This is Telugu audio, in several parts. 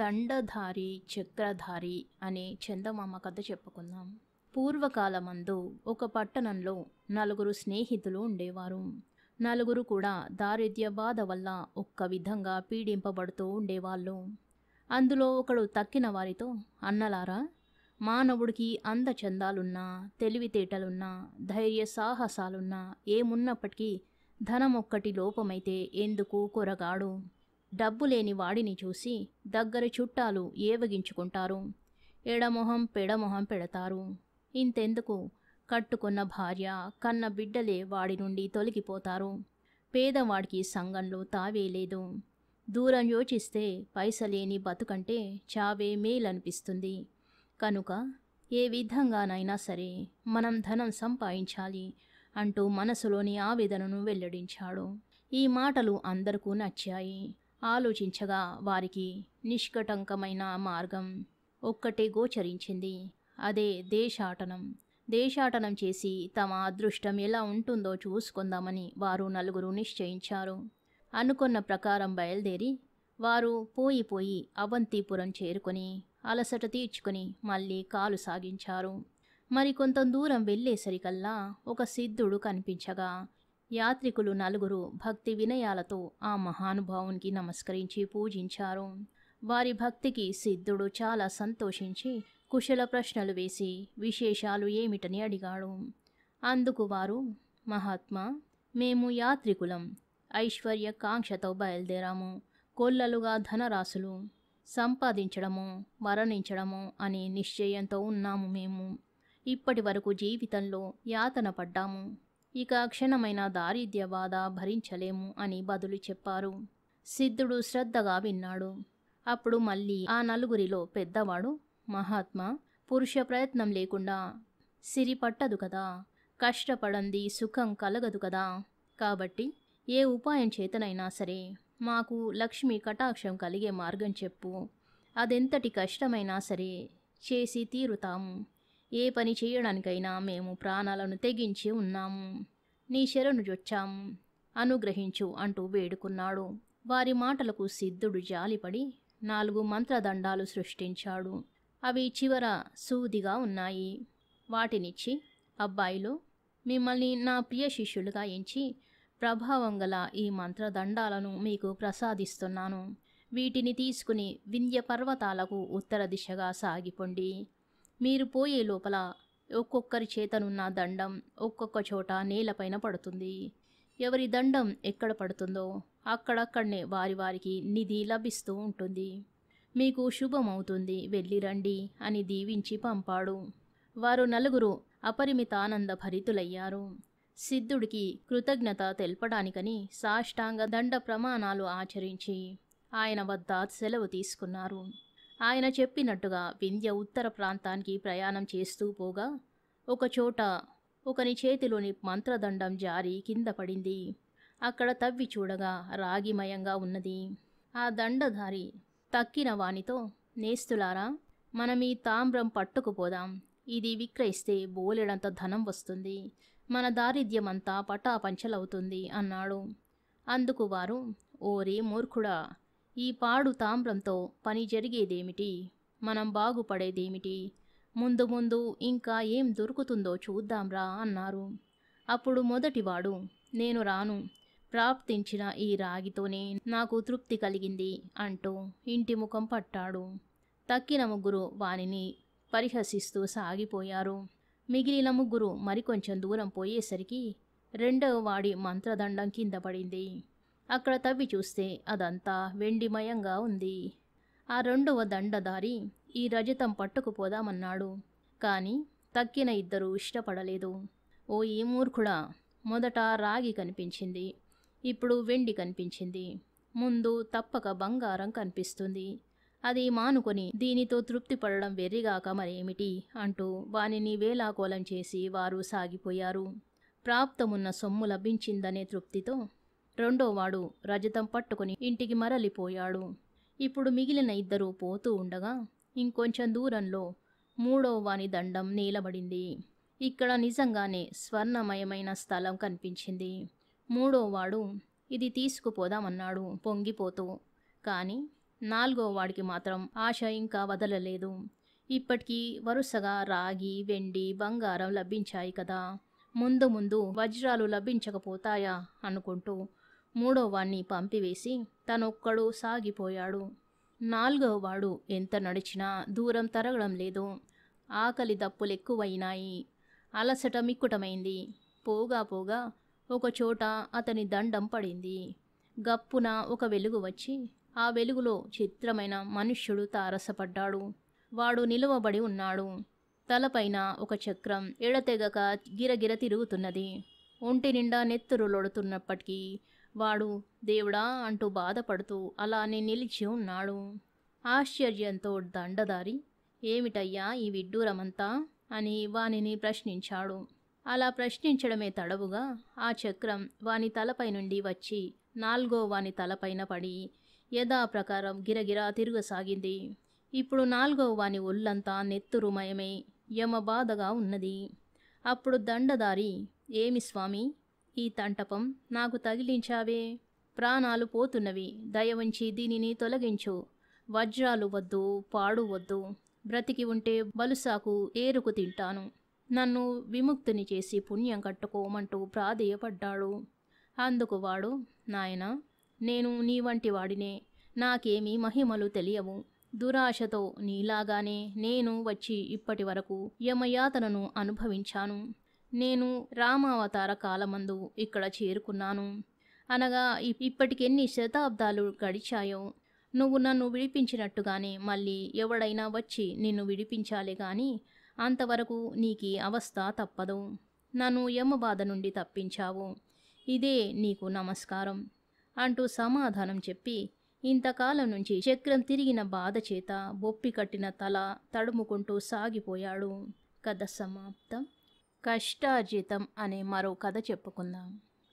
దండధారి చక్రధారి అనే చందమామ కథ చెప్పుకుందాం. పూర్వకాలమందు ఒక పట్టణంలో నలుగురు స్నేహితులు ఉండేవారు. నలుగురు కూడా దారిద్ర్య బాధ వల్ల ఒక్క విధంగా పీడింపబడుతూ ఉండేవాళ్ళు. అందులో ఒకడు తక్కిన వారితో, అన్నలారా, మానవుడికి అందచందాలున్నా, తెలివితేటలున్నా, ధైర్య సాహసాలున్నా, ఏమున్నప్పటికీ ధనం ఒక్కటి లోపమైతే ఎందుకు కొరగాడు. డబ్బు లేని వాడిని చూసి దగ్గర చుట్టాలు ఏవగించుకుంటారు. ఎడమొహం పెడమొహం పెడతారు. ఇంతెందుకు, కట్టుకున్న భార్య కన్న బిడ్డలే వాడి నుండి తొలగిపోతారు. పేదవాడికి సంఘంలో తావే లేదు. దూరం యోచిస్తే పైసలేని బతుకంటే చావే మేలనిపిస్తుంది. కనుక ఏ విధంగానైనా సరే మనం ధనం సంపాదించాలి అంటూ మనసులోని ఆవేదనను వెల్లడించాడు. ఈ మాటలు అందరికీ నచ్చాయి. ఆలోచించగా వారికి నిష్కటంకమైన మార్గం ఒక్కటే గోచరించింది. అదే దేశాటనం. దేశాటనం చేసి తమ అదృష్టం ఎలా ఉంటుందో చూసుకుందామని వారు నలుగురు నిశ్చయించారు. అనుకున్న ప్రకారం బయలుదేరి వారు పోయి అవంతిపురం చేరుకొని అలసట తీర్చుకొని మళ్ళీ కాలు సాగించారు. మరికొంత దూరం వెళ్ళేసరికల్లా ఒక సిద్ధుడు కనిపించగా యాత్రికులు నలుగురు భక్తి వినయాలతో ఆ మహానుభావునికి నమస్కరించి పూజించారు. వారి భక్తికి సిద్ధుడు చాలా సంతోషించి కుశల ప్రశ్నలు వేసి విశేషాలు ఏమిటని అడిగాడు. అందుకు వారు, మహాత్మా, మేము యాత్రికులం, ఐశ్వర్య కాంక్షతో బయలుదేరాము. కొల్లలుగా ధనరాశులు సంపాదించడము, మరణించడము అనే నిశ్చయంతో ఉన్నాము. మేము ఇప్పటి వరకు జీవితంలో యాతన పడ్డాము. ఇక క్షణమైన దారిద్ర్య బాధ భరించలేము అని బదులు చెప్పారు. సిద్ధుడు శ్రద్ధగా విన్నాడు. అప్పుడు మళ్ళీ ఆ నలుగురిలో పెద్దవాడు, మహాత్మా, పురుష ప్రయత్నం లేకుండా సిరి పట్టదు కదా, కష్టపడంది సుఖం కలగదు కదా, కాబట్టి ఏ ఉపాయం చేతనైనా సరే మాకు లక్ష్మి కటాక్షం కలిగే మార్గం చెప్పు. అదెంతటి కష్టమైనా సరే చేసి తీరుతాము. ఏ పని చేయడానికైనా మేము ప్రాణాలను తెగించి ఉన్నాము. నీ శరణు జొచ్చాము, అనుగ్రహించు అంటూ వేడుకున్నాడు. వారి మాటలకు సిద్ధుడు జాలిపడి 4 మంత్రదండాలు సృష్టించాడు. అవి చివర సూదిగా ఉన్నాయి. వాటినిచ్చి, అబ్బాయిలు, మిమ్మల్ని నా ప్రియ శిష్యులుగా ఎంచి ప్రభావం గల ఈ మంత్రదండాలను మీకు ప్రసాదిస్తున్నాను. వీటిని తీసుకుని వింధ్య పర్వతాలకు ఉత్తర దిశగా సాగిపోండి. మీరు పోయే లోపల ఒక్కొక్కరి చేతనున్న దండం ఒక్కొక్క చోట నేలపైన పడుతుంది. ఎవరి దండం ఎక్కడ పడుతుందో అక్కడక్కడనే వారికి నిధి లభిస్తూ ఉంటుంది. మీకు శుభమవుతుంది, వెళ్ళిరండి అని దీవించి పంపాడు. వారు నలుగురు అపరిమిత ఆనంద భరితులయ్యారు. సిద్ధుడికి కృతజ్ఞత తెలపడానికని సాష్టాంగ దండ ప్రమాణాలు ఆచరించి ఆయన వద్ద సెలవు తీసుకున్నారు. ఆయన చెప్పినట్టుగా వింధ్య ఉత్తర ప్రాంతానికి ప్రయాణం చేస్తూ పోగా ఒకచోట ఒకని చేతిలోని మంత్రదండం జారి కింద పడింది. అక్కడ తవ్వి చూడగా రాగిమయంగా ఉన్నది. ఆ దండధారి తక్కిన వానితో, నేస్తులారా, మనం ఈ తామ్రం పట్టుకుపోదాం. ఇది విక్రయిస్తే బోలెడంత ధనం వస్తుంది. మన దారిద్ర్యమంతా పటాపంచలవుతుంది అన్నాడు. అందుకు వారు, ఓరి మూర్ఖుడా, ఈ పాడు తామ్రంతో పని జరిగేదేమిటి? మనం బాగుపడేదేమిటి? ముందు ముందు ఇంకా ఏం దొరుకుతుందో చూద్దాంరా అన్నారు. అప్పుడు మొదటివాడు, నేను రాను, ప్రాప్తించిన ఈ రాగితోనే నాకు తృప్తి కలిగింది అంటూ ఇంటి ముఖం పట్టాడు. తక్కిన ముగ్గురు వానిని పరిహసిస్తూ సాగిపోయారు. మిగిలిన ముగ్గురు మరికొంచెం దూరం పోయేసరికి రెండవ వాడి మంత్రదండం కింద పడింది. అక్కడ తవ్వి చూస్తే అదంతా వెండిమయంగా ఉంది. ఆ రెండవ దండధారి ఈ రజతం పట్టుకుపోదామన్నాడు. కానీ తక్కిన ఇద్దరు ఇష్టపడలేదు. ఓ ఈ మూర్ఖుడా, మొదట రాగి కనిపించింది, ఇప్పుడు వెండి కనిపించింది, ముందు తప్పక బంగారం కనిపిస్తుంది. అది మానుకొని దీనితో తృప్తి పడడం వెర్రిగాక మరేమిటి అంటూ వానిని వేలాకోలం చేసి వారు సాగిపోయారు. ప్రాప్తమున్న సొమ్ము లభించిందనే తృప్తితో రెండోవాడు రజతం పట్టుకుని ఇంటికి మరలిపోయాడు. ఇప్పుడు మిగిలిన ఇద్దరు పోతూ ఉండగా ఇంకొంచెం దూరంలో మూడో వాని దండం నీలబడింది. ఇక్కడ నిజంగానే స్వర్ణమయమైన స్థలం కనిపించింది. మూడోవాడు ఇది తీసుకుపోదామన్నాడు పొంగిపోతూ. కానీ నాలుగో వాడికి మాత్రం ఆశ ఇంకా వదలలేదు. ఇప్పటికీ వరుసగా రాగి, వెండి, బంగారం లభించాయి కదా, ముందు ముందు వజ్రాలు లభించకపోతాయా అనుకుంటూ మూడో వాణ్ణి పంపివేసి తనొక్కడు సాగిపోయాడు. నాలుగవ వాడు ఎంత నడిచినా దూరం తరగడం లేదు. ఆకలి దప్పులెక్కువైనాయి. అలసట మిక్కుటమైంది. పోగా పోగా ఒకచోట అతని దండం పడింది. గప్పున ఒక వెలుగు వచ్చి ఆ వెలుగులో చిత్రమైన మనుష్యుడు తారసపడ్డాడు. వాడు నిలువబడి ఉన్నాడు. తలపైన ఒక చక్రం ఎడతెగక గిరగిర తిరుగుతున్నది. ఒంటి నిండా నెత్తురులొడుతున్నప్పటికీ వాడు దేవుడా అంటూ బాధపడుతూ అలానే నిలిచి ఉన్నాడు. ఆశ్చర్యంతో దండదారి, ఏమిటయ్యా ఈ విడ్డూరమంతా అని వానిని ప్రశ్నించాడు. అలా ప్రశ్నించడమే తడవుగా ఆ చక్రం వాని తలపై నుండి వచ్చి నాలుగో వాని తలపైన పడి యథాప్రకారం గిరగిరా తిరగసాగింది. ఇప్పుడు నాలుగో వాని ఒళ్ళంతా నెత్తురుమయమై యమబాధగా ఉన్నది. అప్పుడు దండదారి, ఏమి స్వామి ఈ తంటపం నాకు తగిలించావే? ప్రాణాలు పోతున్నవి, దయవుంచి దీనిని తొలగించు. వజ్రాలు వద్దు, పాడు వద్దు. బ్రతికి ఉంటే బలుసాకు ఏరుకు తింటాను. నన్ను విముక్తిని చేసి పుణ్యం కట్టుకోమంటూ ప్రాధేయపడ్డాడు. అందుకు వాడు, నాయనా, నేను నీ వంటి వాడినే. నాకేమీ మహిమలు తెలియవు. దురాశతో నీలాగానే నేను వచ్చి ఇప్పటి వరకు యమయాతనను అనుభవించాను. నేను రామావతార కాలమందు ఇక్కడ చేరుకున్నాను. అనగా ఇప్పటికెన్ని శతాబ్దాలు గడిచాయో. నువ్వు నన్ను విడిపించినట్టుగానే మళ్ళీ ఎవడైనా వచ్చి నిన్ను విడిపించాలే గాని అంతవరకు నీకీ అవస్థ తప్పదు. నన్ను యమబాధ నుండి తప్పించావు. ఇదే నీకు నమస్కారం అంటూ సమాధానం చెప్పి ఇంతకాలం నుంచి చక్రం తిరిగిన బాధ చేత బొప్పి కట్టిన తల తడుముకుంటూ సాగిపోయాడు. కథ సమాప్తం. కష్టార్జితం అనే మరో కథ చెప్పుకుందాం.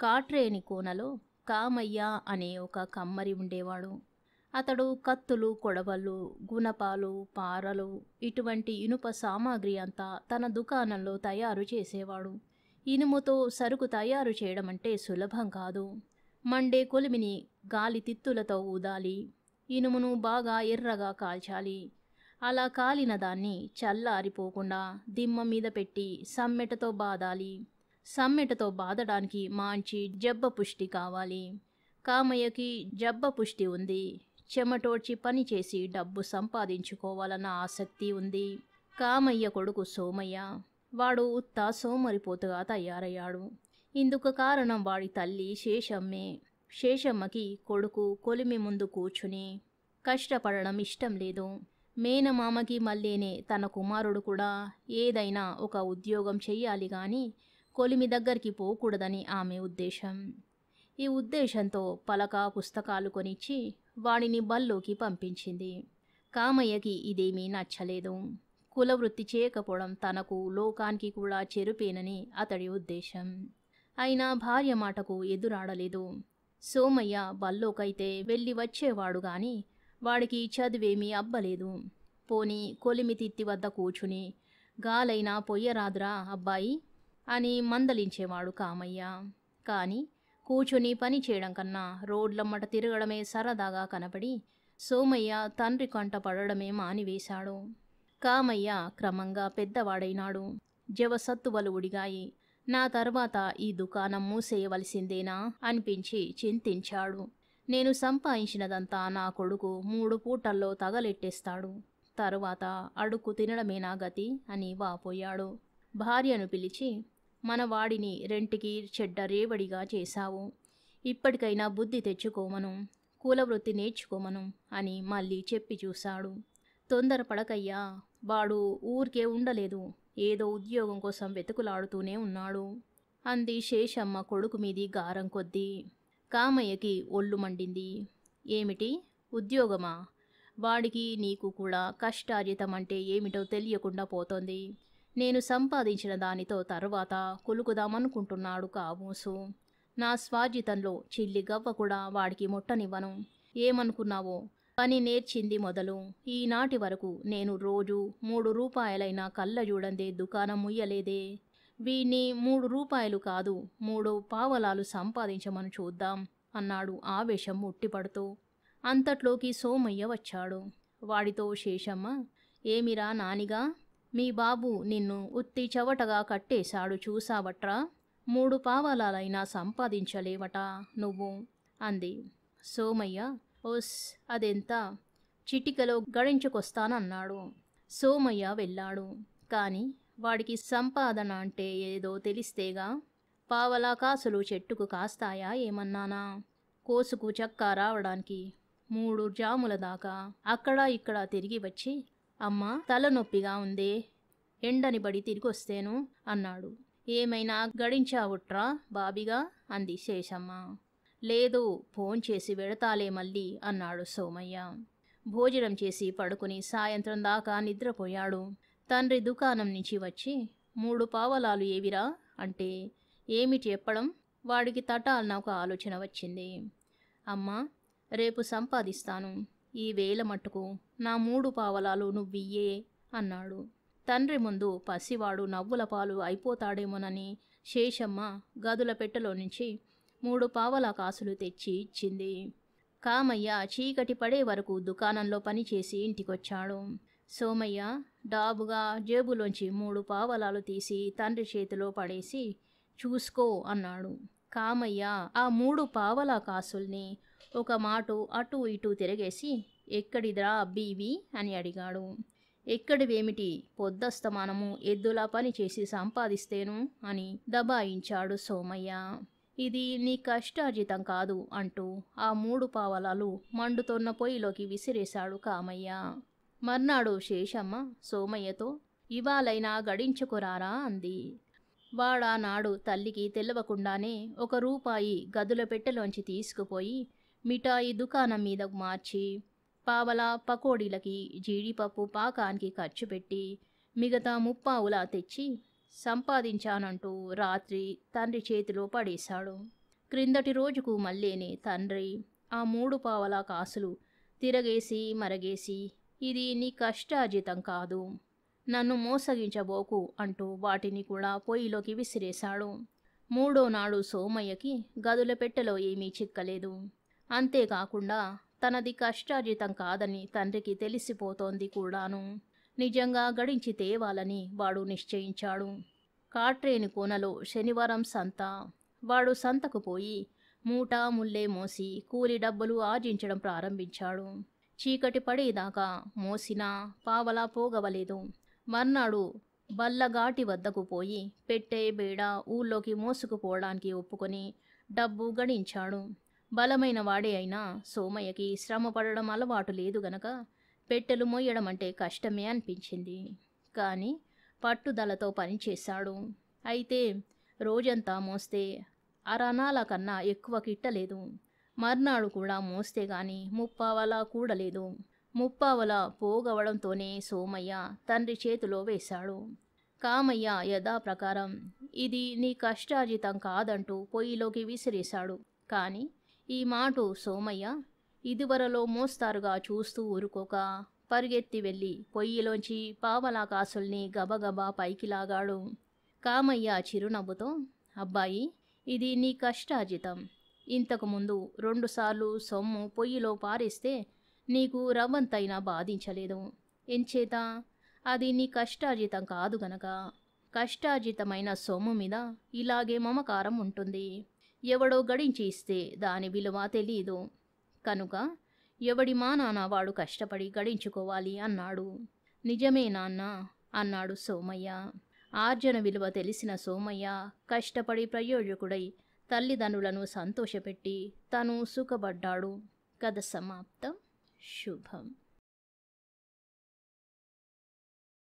కాట్రేని కోనలో కామయ్య అనే ఒక కమ్మరి ఉండేవాడు. అతడు కత్తులు, కొడవళ్ళు, గుణపాలు, పారలు ఇటువంటి ఇనుప సామాగ్రి అంతా తన దుకాణంలో తయారు చేసేవాడు. ఇనుముతో సరుకు తయారు చేయడం అంటే సులభం కాదు. మండే కొలిమిని గాలి తిత్తులతో ఊదాలి. ఇనుమును బాగా ఎర్రగా కాల్చాలి. అలా కాలిన దాన్ని చల్లారిపోకుండా దిమ్మ మీద పెట్టి సమ్మెటతో బాదాలి. సమ్మెటతో బాదడానికి మంచి జబ్బ పుష్టి కావాలి. కామయ్యకి జబ్బ పుష్టి ఉంది. చెమటోడ్చి పనిచేసి డబ్బు సంపాదించుకోవాలన్న ఆసక్తి ఉంది. కామయ్య కొడుకు సోమయ్య, వాడు ఉత్త సోమరిపోతుగా తయారయ్యాడు. ఇందుకు కారణం వాడి తల్లి శేషమ్మే. శేషమ్మకి కొడుకు కొలిమి ముందు కూర్చుని కష్టపడడం ఇష్టం లేదు. మేనమామకి మళ్ళీనే తన కుమారుడు కూడా ఏదైనా ఒక ఉద్యోగం చెయ్యాలి గాని కొలిమి దగ్గరికి పోకూడదని ఆమె ఉద్దేశం. ఈ ఉద్దేశంతో పలక, పుస్తకాలు కొనిచ్చి వాడిని బల్లోకి పంపించింది. కామయ్యకి ఇదేమీ నచ్చలేదు. కులవృత్తి చేయకపోవడం తనకు, లోకానికి కూడా చెరుపేనని అతడి ఉద్దేశం. అయినా భార్య మాటకు ఎదురాడలేదు. సోమయ్య బల్లోకైతే వెళ్ళి వచ్చేవాడు గాని వాడికి చదివేమీ అబ్బలేదు. పోనీ కొలిమి తిత్తి వద్ద కూర్చుని గాలైనా పొయ్యరాదురా అబ్బాయి అని మందలించేవాడు కామయ్య. కాని కూర్చుని పని చేయడం కన్నా రోడ్లమ్మట తిరగడమే సరదాగా కనపడి సోమయ్య తండ్రి కంట పడడమే మానివేశాడు. కామయ్య క్రమంగా పెద్దవాడైనాడు. జవసత్తువలు ఉడిగాయి. నా తర్వాత ఈ దుకాణం మూసేయవలసిందేనా అనిపించి చింతించాడు. నేను సంపాదించినదంతా నా కొడుకు 3 పూటల్లో తగలెట్టేస్తాడు. తరువాత అడుక్కు తినడమే నా గతి అని వాపోయాడు. భార్యను పిలిచి, మన వాడిని రెంటికి చెడ్డ రేవడిగా చేశావు. ఇప్పటికైనా బుద్ధి తెచ్చుకోమను, కులవృత్తి నేర్చుకోమను అని మళ్ళీ చెప్పి చూశాడు. తొందరపడకయ్యా, వాడు ఊరికే ఉండలేదు. ఏదో ఉద్యోగం కోసం వెతుకులాడుతూనే ఉన్నాడు అంది శేషమ్మ కొడుకు మీది గారం కొద్దీ. కామయ్యకి ఒళ్ళు మండింది. ఏమిటి ఉద్యోగమా? వాడికి నీకు కూడా కష్టార్జితం అంటే ఏమిటో తెలియకుండా పోతోంది. నేను సంపాదించిన దానితో తర్వాత కులుకుదామనుకుంటున్నాడు కామోసు. నా స్వార్జితంలో చిల్లి గవ్వ కూడా వాడికి ముట్టనివ్వను. ఏమనుకున్నావో, పని నేర్చింది మొదలు ఈనాటి వరకు నేను రోజు 3 రూపాయలైనా కళ్ళ చూడందే దుకాణం ముయ్యలేదే. వీణ్ణి 3 రూపాయలు కాదు 3 పావలాలు సంపాదించమని చూద్దాం అన్నాడు ఆవేశం ఉట్టిపడుతూ. అంతట్లోకి సోమయ్య వచ్చాడు. వాడితో శేషమ్మ, ఏమిరా నానిగా, మీ బాబు నిన్ను ఉత్తి చవటగా కట్టేశాడు చూసావట్రా, 3 పావలాలైనా సంపాదించలేవట నువ్వు అంది. సోమయ్య, ఓస్ అదెంత, చిటికలో గడించుకొస్తానన్నాడు. సోమయ్య వెళ్ళాడు. కాని వాడికి సంపాదన అంటే ఏదో తెలిస్తేగా. పావలా కాసులు చెట్టుకు కాస్తాయా ఏమన్నానా? కోసుకు చక్క రావడానికి 3 జాముల దాకా అక్కడా ఇక్కడా తిరిగి వచ్చి, అమ్మా తలనొప్పిగా ఉందే, ఎండని బడి తిరిగొస్తేను అన్నాడు. ఏమైనా గడించావుట్రా బాబిగా అంది శేషమ్మ. లేదు, భోంచేసి వెడతాలే మళ్ళీ అన్నాడు సోమయ్య. భోజనం చేసి పడుకుని సాయంత్రం దాకా నిద్రపోయాడు. తండ్రి దుకాణం నుంచి వచ్చి 3 పావలాలు ఏవిరా అంటే ఏమిటి చెప్పడం? వాడికి తటాలన ఒక ఆలోచన వచ్చింది. అమ్మా, రేపు సంపాదిస్తాను, ఈ వేల మట్టుకు నా 3 పావలాలు నువ్వియ్యే అన్నాడు. తండ్రి ముందు పసివాడు నవ్వుల పాలు అయిపోతాడేమోనని శేషమ్మ గదుల పెట్టెలో నుంచి 3 పావలా కాసులు తెచ్చి ఇచ్చింది. కామయ్య చీకటి పడే వరకు దుకాణంలో పనిచేసి ఇంటికొచ్చాడు. సోమయ్య డాబుగా జేబులోంచి 3 పావలాలు తీసి తండ్రి చేతిలో పడేసి, చూసుకో అన్నాడు. కామయ్య ఆ 3 పావలా కాసుల్ని ఒక మాటు అటూ ఇటూ తిరగేసి, ఎక్కడిదిరా అబ్బీవి అని అడిగాడు. ఎక్కడివేమిటి, పొద్దస్తమానము ఎద్దులా పని చేసి సంపాదిస్తేను అని దబాయించాడు సోమయ్య. ఇది నీ కష్టార్జితం కాదు అంటూ ఆ 3 పావలాలు మండుతోన్న పొయ్యిలోకి విసిరేశాడు కామయ్య. మర్నాడు శేషమ్మ సోమయ్యతో, ఇవాళైనా గడించుకురారా అంది. వాడానాడు తల్లికి తెలవకుండానే 1 రూపాయి గదుల పెట్టెలోంచి తీసుకుపోయి మిఠాయి దుకాణం మీద మార్చి, పావలా పకోడీలకి జీడిపప్పు పాకానికి ఖర్చు పెట్టి మిగతా 3 పావులా తెచ్చి సంపాదించానంటూ రాత్రి తండ్రి చేతిలో పడేశాడు. క్రిందటి రోజుకు మళ్ళీనే తండ్రి ఆ 3 పావలా కాసులు తిరగేసి మరగేసి, ఇది నీ కష్టార్జితం కాదు, నన్ను మోసగించబోకు అంటూ వాటిని కూడా పొయ్యిలోకి విసిరేశాడు. 3వ నాడు సోమయ్యకి గదుల పెట్టెలో ఏమీ చిక్కలేదు. అంతేకాకుండా తనది కష్టార్జితం కాదని తండ్రికి తెలిసిపోతోంది కూడాను. నిజంగా గడించి తేవాలని వాడు నిశ్చయించాడు. కాట్రేని కోనలో శనివారం సంత. వాడు సంతకు పోయి మూటా ముల్లే మోసి కూలి డబ్బులు ఆర్జించడం ప్రారంభించాడు. చీకటి పడేదాకా మోసినా పావలా పోగవలేదు. మర్నాడు బల్లగాటి వద్దకు పోయి పెట్టే బేడ ఊళ్ళోకి మోసుకుపోవడానికి ఒప్పుకొని డబ్బు గడించాడు. బలమైన వాడే అయినా సోమయ్యకి శ్రమ పడడం అలవాటు లేదు గనక పెట్టెలు మోయడం అంటే కష్టమే అనిపించింది. కానీ పట్టుదలతో పనిచేశాడు. అయితే రోజంతా మోస్తే అరనాల కన్నా ఎక్కువ కిట్టలేదు. మర్నాడు కూడా మోస్తే గాని 3 పావలా కూడలేదు. 3 పావలా పోగవడంతోనే సోమయ్య తండ్రి చేతిలో వేశాడు. కామయ్య యథాప్రకారం ఇది నీ కష్టార్జితం కాదంటూ పొయ్యిలోకి విసిరేశాడు. కాని ఈ మాటు సోమయ్య ఇదివరలో మోస్తారుగా చూస్తూ ఊరుకోక పరిగెత్తి వెళ్ళి పొయ్యిలోంచి పావలా కాసుల్ని గబగబా పైకి లాగాడు. కామయ్య చిరునవ్వుతో, అబ్బాయి, ఇది నీ కష్టార్జితం. ఇంతకుముందు 2 సార్లు సొమ్ము పొయ్యిలో పారేస్తే నీకు రవ్వంతైనా బాధించలేదు. ఎంచేత అది నీ కష్టార్జితం కాదు గనక. కష్టార్జితమైన సొమ్ము మీద ఇలాగే మమకారం ఉంటుంది. ఎవడో గడించి ఇస్తే దాని విలువ తెలీదు. కనుక ఎవడి మానాన వాడు కష్టపడి గడించుకోవాలి అన్నాడు. నిజమే నాన్న అన్నాడు సోమయ్య. ఆర్జన విలువ తెలిసిన సోమయ్య కష్టపడి ప్రయోజకుడై తల్లిదండ్రులను సంతోషపెట్టి తను సుఖపడ్డాడు. కథ సమాప్తం. శుభం.